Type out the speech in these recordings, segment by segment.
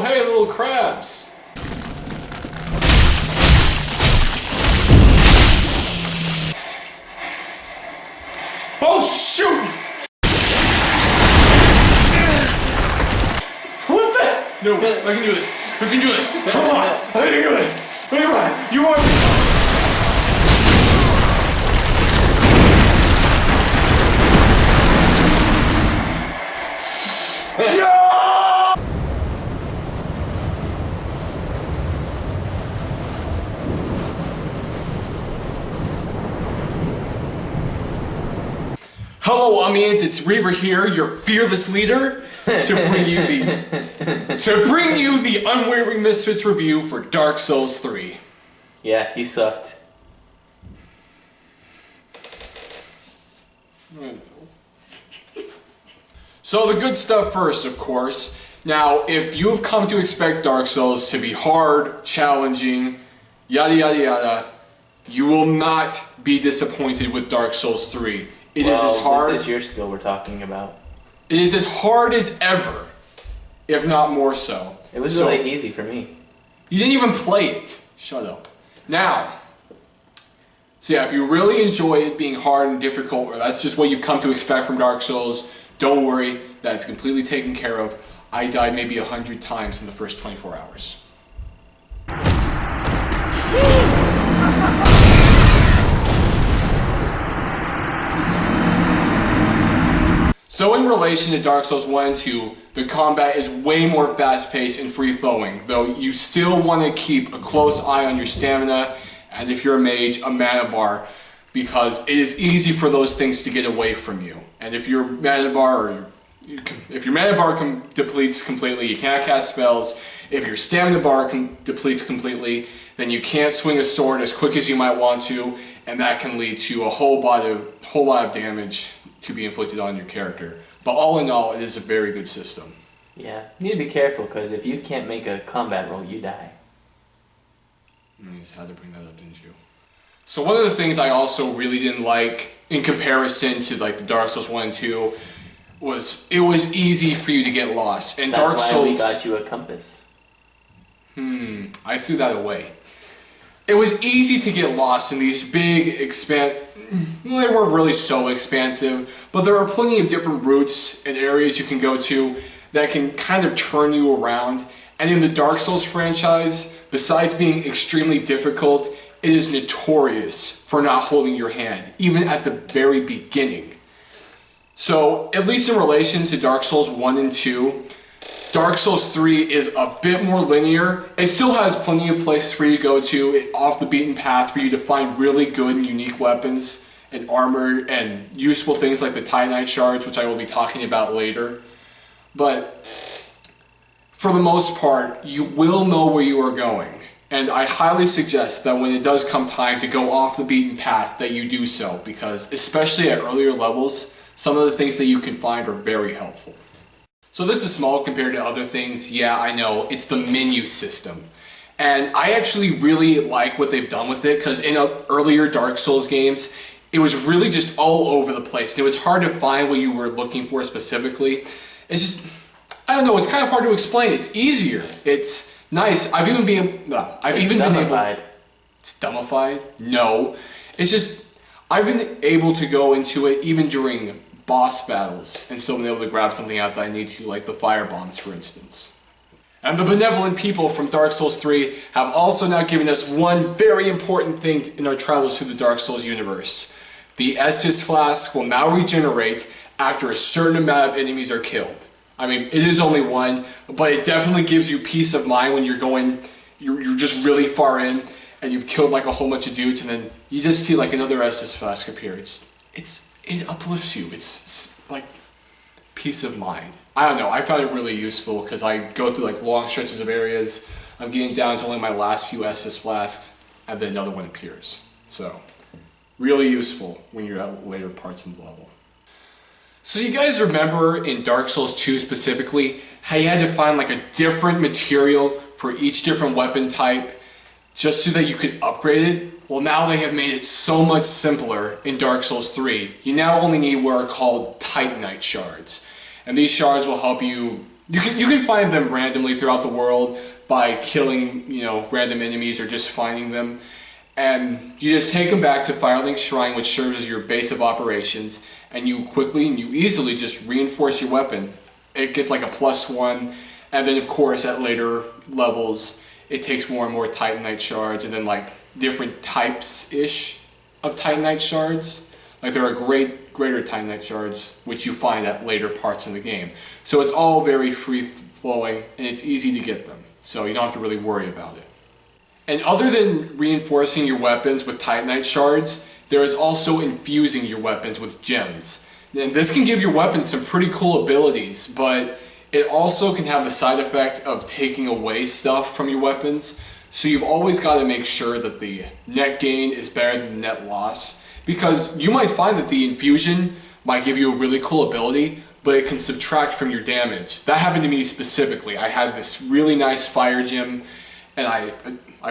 Oh, hey, little crabs. Oh, shoot! What the? No, I can do this. We can do this. Come on. I can do this. Come on. You want me? No! Hello, Umians, it's Reaver here, your fearless leader, to bring you the UnWavering Misfits review for Dark Souls 3. Yeah, he sucked. So the good stuff first, of course. Now, if you have come to expect Dark Souls to be hard, challenging, yada yada yada, you will not be disappointed with Dark Souls 3. It is as hard. This is your skill we're talking about. It is as hard as ever, if not more so. It was really easy for me. You didn't even play it. Shut up. Now, so yeah, if you really enjoy it being hard and difficult, or that's just what you've come to expect from Dark Souls, don't worry, that's completely taken care of. I died maybe 100 times in the first 24 hours. So in relation to Dark Souls 1 and 2, the combat is way more fast-paced and free-flowing, though you still want to keep a close eye on your stamina, and if you're a mage, a mana bar, because it is easy for those things to get away from you. And if your mana bar depletes completely, you can't cast spells. If your stamina bar depletes completely, then you can't swing a sword as quick as you might want to, and that can lead to a whole lot of damage to be inflicted on your character. But all in all, it is a very good system. Yeah, you need to be careful, because if you can't make a combat roll, you die. You just had to bring that up, didn't you? So one of the things I also really didn't like, in comparison to like the Dark Souls 1 and 2, was it was easy for you to get lost. And That's Dark why Souls, we got you a compass. I threw that away. It was easy to get lost in these big well, they weren't really so expansive, but there are plenty of different routes and areas you can go to that can kind of turn you around. And in the Dark Souls franchise, besides being extremely difficult, it is notorious for not holding your hand, even at the very beginning. So, at least in relation to Dark Souls 1 and 2, Dark Souls 3 is a bit more linear. It still has plenty of places for you to go to, off the beaten path, for you to find really good and unique weapons and armor and useful things like the Titanite shards, which I will be talking about later. But for the most part, you will know where you are going. And I highly suggest that when it does come time to go off the beaten path, that you do so, because especially at earlier levels, some of the things that you can find are very helpful. So this is small compared to other things. Yeah, I know, it's the menu system. And I actually really like what they've done with it, because in earlier Dark Souls games, it was really just all over the place. And it was hard to find what you were looking for specifically. It's just, I don't know, it's kind of hard to explain. It's easier. It's nice. I've even been able... It's dumbified? No. It's just, I've been able to go into it even during boss battles and still been able to grab something out that I need to, like the fire bombs, for instance. And the benevolent people from Dark Souls 3 have also now given us one very important thing in our travels through the Dark Souls universe. The Estus Flask will now regenerate after a certain amount of enemies are killed. I mean, it is only one, but it definitely gives you peace of mind when you're just really far in and you've killed like a whole bunch of dudes, and then you just see like another Estus Flask appear. It uplifts you. It's like peace of mind. I don't know, I found it really useful because I go through like long stretches of areas. I'm getting down to only my last few Estus Flasks, and then another one appears. So, really useful when you're at later parts of the level. So you guys remember in Dark Souls 2 specifically, how you had to find like a different material for each different weapon type just so that you could upgrade it? Well, now they have made it so much simpler in Dark Souls 3. You now only need what are called Titanite shards. And these shards will help you You can find them randomly throughout the world by killing, random enemies or just finding them. And you just take them back to Firelink Shrine, which serves as your base of operations, and you quickly and you easily just reinforce your weapon. It gets like a +1, and then of course at later levels it takes more and more Titanite shards, and then like different types-ish of Titanite shards. Like there are greater Titanite shards, which you find at later parts in the game. So it's all very free-flowing, and it's easy to get them. So you don't have to really worry about it. And other than reinforcing your weapons with Titanite shards, there is also infusing your weapons with gems. And this can give your weapons some pretty cool abilities, but it also can have the side effect of taking away stuff from your weapons. So you've always got to make sure that the net gain is better than the net loss, because you might find that the infusion might give you a really cool ability, but it can subtract from your damage. That happened to me specifically. I had this really nice fire gem, and I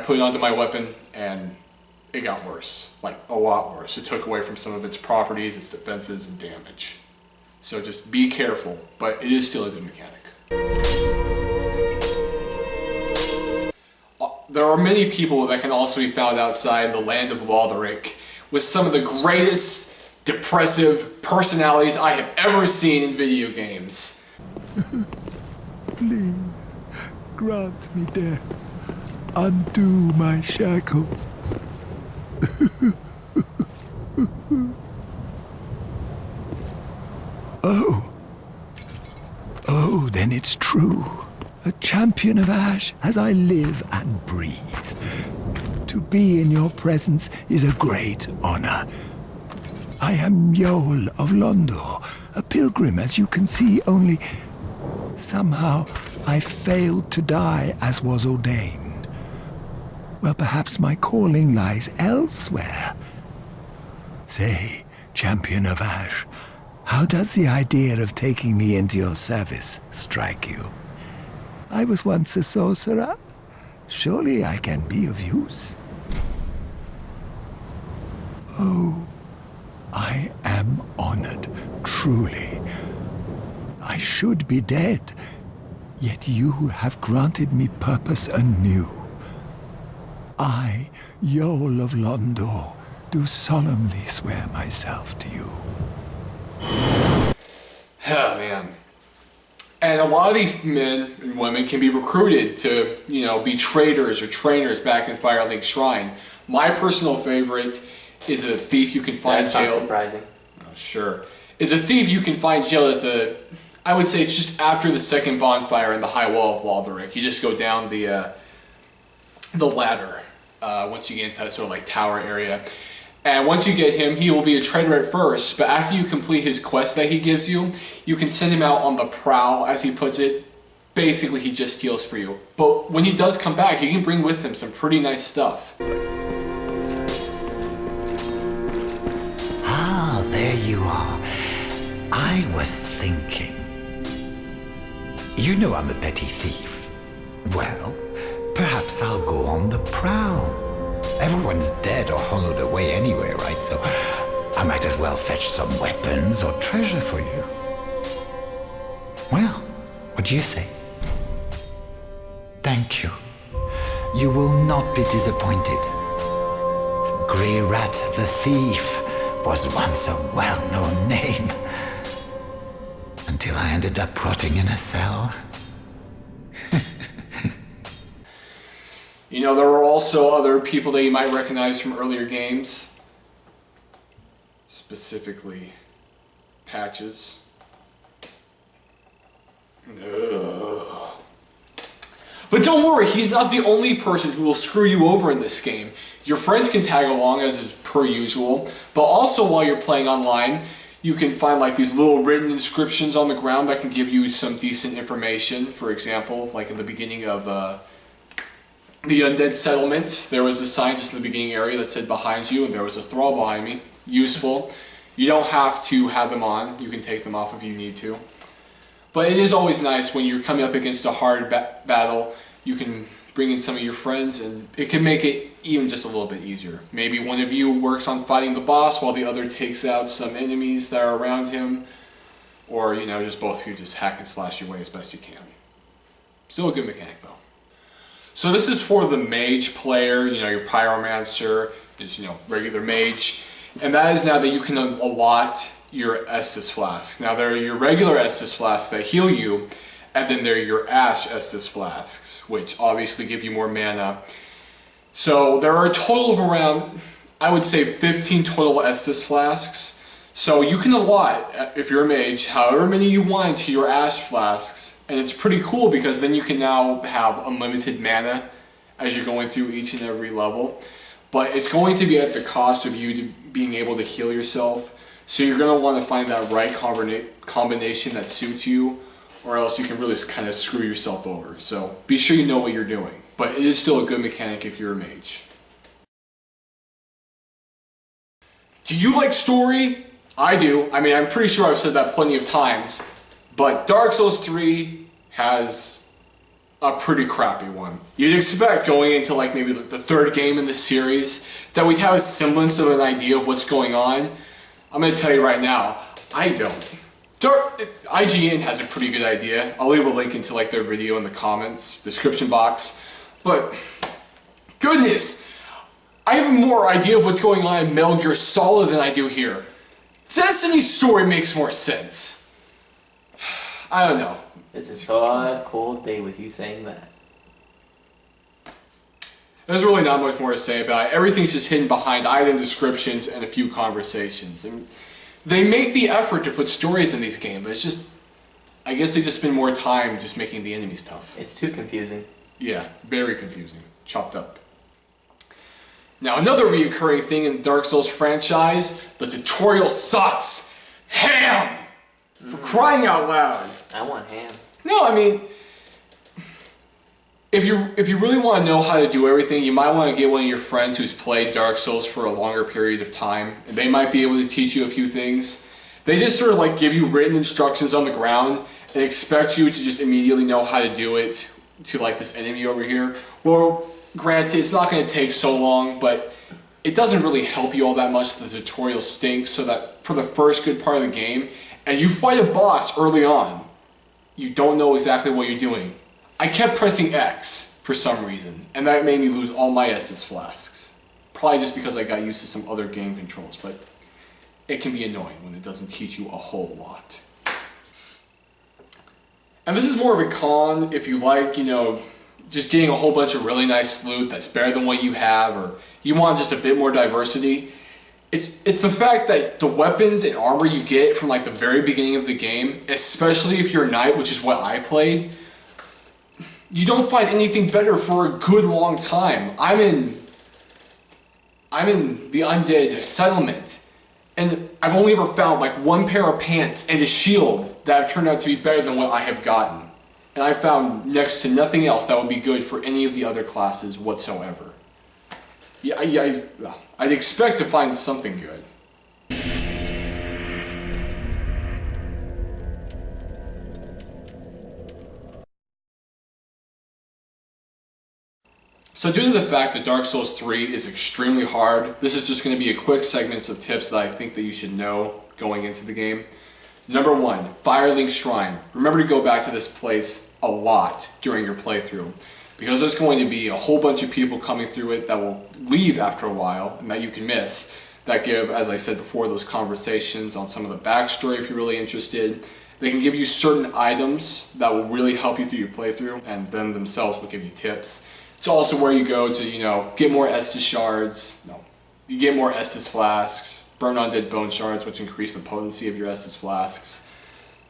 put it onto my weapon, and it got worse, like a lot worse. It took away from some of its properties, its defenses, and damage. So just be careful, but it is still a good mechanic. There are many people that can also be found outside the land of Lotharic with some of the greatest depressive personalities I have ever seen in video games. Please, grant me death. Undo my shackles. Oh, then it's true. A champion of Ash as I live and breathe. To be in your presence is a great honor. I am Yol of Londo, a pilgrim, as you can see, only somehow I failed to die as was ordained. Well, perhaps my calling lies elsewhere. Say, champion of Ash, how does the idea of taking me into your service strike you? I was once a sorcerer. Surely I can be of use. Oh, I am honored, truly. I should be dead, yet you have granted me purpose anew. I, Yol of Londo, do solemnly swear myself to you. Oh, man. And a lot of these men and women can be recruited to, be traders or trainers back in Firelink Shrine. My personal favorite is a thief you can find That's jailed. not surprising. Oh, sure. Is a thief you can find jailed at I would say it's just after the second bonfire in the high wall of Lotharic. You just go down the ladder once you get into that sort of like tower area. And once you get him, he will be a trader at first, but after you complete his quest that he gives you, you can send him out on the prowl, as he puts it. Basically, he just steals for you. But when he does come back, he can bring with him some pretty nice stuff. Ah, there you are. I was thinking. You know I'm a petty thief. Well, perhaps I'll go on the prowl. Everyone's dead or hollowed away anyway, right? So I might as well fetch some weapons or treasure for you. Well, what do you say? Thank you. You will not be disappointed. Greer the thief was once a well-known name. Until I ended up rotting in a cell. There are also other people that you might recognize from earlier games. Specifically, Patches. Ugh. But don't worry, he's not the only person who will screw you over in this game. Your friends can tag along as is per usual, but also while you're playing online, you can find like these little written inscriptions on the ground that can give you some decent information. For example, like in the beginning of the Undead Settlement, there was a sign just in the beginning area that said behind you, and there was a thrall behind me. Useful. You don't have to have them on. You can take them off if you need to. But it is always nice when you're coming up against a hard battle, you can bring in some of your friends, and it can make it even just a little bit easier. Maybe one of you works on fighting the boss while the other takes out some enemies that are around him. or you know, just both of you just hack and slash your way as best you can. Still a good mechanic though. So this is for the mage player, you know, your pyromancer, just, you know, regular mage. And that is now that you can allot your Estus Flask. Now there are your regular Estus Flasks that heal you, and then there are your Ash Estus Flasks, which obviously give you more mana. So there are a total of around, I would say 15 total Estus Flasks. So you can allot, if you're a mage, however many you want to your Ash Flasks. And it's pretty cool because then you can now have unlimited mana as you're going through each and every level. But it's going to be at the cost of you being able to heal yourself. So you're going to want to find that right combination that suits you, or else you can really kind of screw yourself over. So be sure you know what you're doing. But it is still a good mechanic if you're a mage. Do you like story? I do. I mean, I'm pretty sure I've said that plenty of times. But Dark Souls 3 has a pretty crappy one. You'd expect going into like maybe the third game in the series that we'd have a semblance of an idea of what's going on. I'm going to tell you right now, I don't. IGN has a pretty good idea. I'll leave a link into like their video in the comments, description box. But goodness, I have more idea of what's going on in Metal Gear Solid than I do here. Destiny's story makes more sense. I don't know. It's a sad, cold day with you saying that. There's really not much more to say about it. Everything's just hidden behind item descriptions and a few conversations. And they make the effort to put stories in these games, but it's just, I guess they just spend more time just making the enemies tough. It's too confusing. Yeah, very confusing. Chopped up. Now another reoccurring thing in the Dark Souls franchise, the tutorial sucks. Ham! For crying out loud. I want ham. No, I mean, if you really want to know how to do everything, you might want to get one of your friends who's played Dark Souls for a longer period of time, and they might be able to teach you a few things. They just sort of like give you written instructions on the ground and expect you to just immediately know how to do it to like this enemy over here. Well, granted, it's not going to take so long, but it doesn't really help you all that much. The tutorial stinks, so that for the first good part of the game, and you fight a boss early on, you don't know exactly what you're doing. I kept pressing X for some reason, and that made me lose all my Estus Flasks. Probably just because I got used to some other game controls, but it can be annoying when it doesn't teach you a whole lot. And this is more of a con if you like, you know, just getting a whole bunch of really nice loot that's better than what you have, or you want just a bit more diversity. It's the fact that the weapons and armor you get from like the very beginning of the game, especially if you're a knight, which is what I played, you don't find anything better for a good long time. I'm in the undead settlement, and I've only ever found like one pair of pants and a shield that have turned out to be better than what I have gotten. And I found next to nothing else that would be good for any of the other classes whatsoever. Yeah, I'd expect to find something good. So due to the fact that Dark Souls 3 is extremely hard, this is just going to be a quick segment of tips that I think that you should know going into the game. Number 1, Firelink Shrine. Remember to go back to this place a lot during your playthrough, because there's going to be a whole bunch of people coming through it that will leave after a while and that you can miss, that give, as I said before, those conversations on some of the backstory if you're really interested. They can give you certain items that will really help you through your playthrough, and then themselves will give you tips. It's also where you go to, you know, get more Estus shards, you get more Estus Flasks, burn undead bone shards, which increase the potency of your Estus Flasks.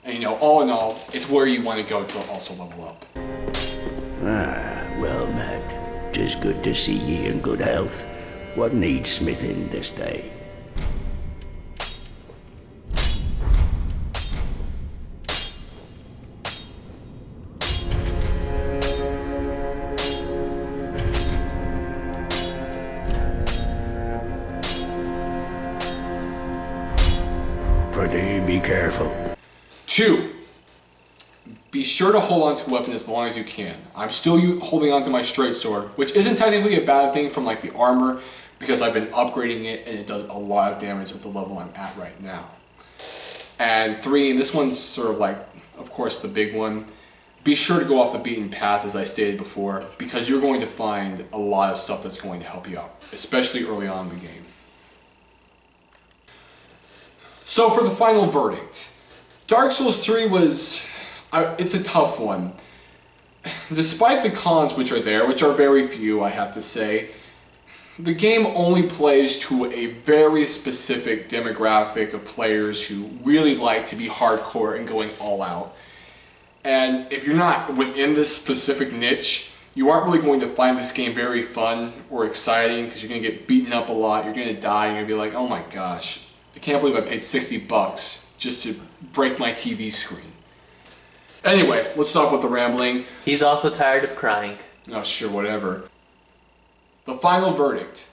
And you know, all in all, it's where you want to go to also level up. Ah, well met. 'Tis good to see ye in good health. What needs smithing this day? Pretty be careful. 2, be sure to hold on to a weapon as long as you can. I'm still holding on to my straight sword, which isn't technically a bad thing from like the armor, because I've been upgrading it and it does a lot of damage at the level I'm at right now. And 3, and this one's sort of like, of course, the big one. Be sure to go off the beaten path, as I stated before, because you're going to find a lot of stuff that's going to help you out, especially early on in the game. So for the final verdict, Dark Souls 3 was, it's a tough one. Despite the cons which are there, which are very few, I have to say, the game only plays to a very specific demographic of players who really like to be hardcore and going all out. And if you're not within this specific niche, you aren't really going to find this game very fun or exciting, because you're going to get beaten up a lot, you're going to die, and you're going to be like, oh my gosh, I can't believe I paid $60 just to break my TV screen. Anyway, let's stop with the rambling. He's also tired of crying. Oh, sure, whatever. The final verdict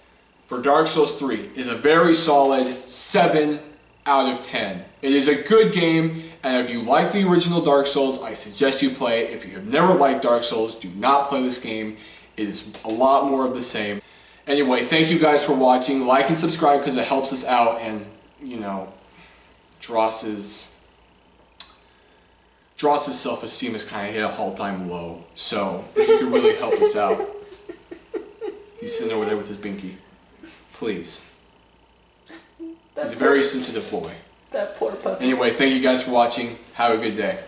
for Dark Souls 3 is a very solid 7 out of 10. It is a good game, and if you like the original Dark Souls, I suggest you play it. If you have never liked Dark Souls, do not play this game. It is a lot more of the same. Anyway, thank you guys for watching. Like and subscribe because it helps us out, and, you know, DROS's self-esteem has kind of hit a all-time low. So, if you could really help us out. He's sitting over there with his binky. Please. He's a very sensitive boy. That poor puppy. Anyway, thank you guys for watching. Have a good day.